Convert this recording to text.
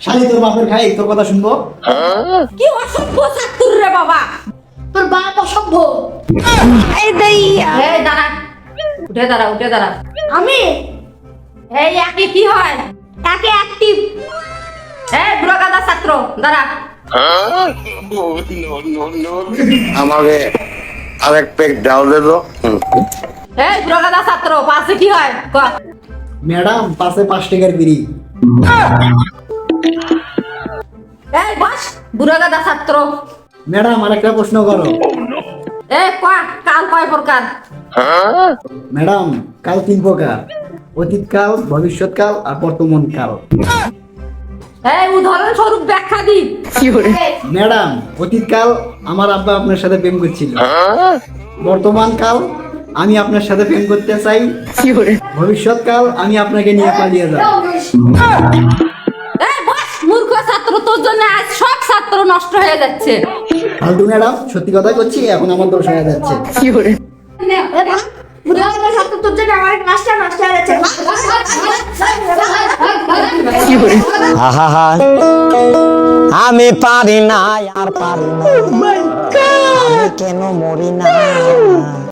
শালি তোর বাপের খাই তোর কথা শুনবো? কি অসভ্য ছাত্র রে বাবা, তোর বাপ অসভ্য। এই দাঁড়া, উঠে দাঁড়া, উঠে দাঁড়া। আমি এই একে কি হয়? তাকে অ্যাক্টিভ। এই বুড়ো গাদা ছাত্র দাঁড়া। আমাকে আরেক পেক ডাল দে তো। এই বুড়ো গাদা ছাত্র পাশে কি হয় ক? ম্যাডাম পাশে 5 টাকার বিড়ি। এই বস বুড়ো গাদা ছাত্র। ম্যাডাম আরেকটা প্রশ্ন করো। এই কাল কয় প্রকার? ম্যাডাম কাল 3 প্রকার, অতীতকাল, ভবিষ্যৎকাল আর বর্তমান কাল। এই উদাহরণ স্বরূপ ব্যাখ্যা দি। ম্যাডাম অতীতকাল আমার আব্বা আপনার সাথে প্রেম করছিল, বর্তমান কাল আমি আপনার সাথে প্রেম করতে চাই, ভবিষ্যৎকাল আমি আপনাকে নিয়ে পালিয়ে যাব। এই বস মূর্খ ছাত্র, তোর জন্য আজ সব ছাত্র নষ্ট হয়ে যাচ্ছে। ফালতু ম্যাডাম, সত্যি কথা করছি, এখন আমার দোষ হয়ে যাচ্ছে। তোর জন্য আমার ক্লাসটা নষ্ট হয়ে যাচ্ছে। আমি পারি না আর পারি না, আমি কেন মরি না।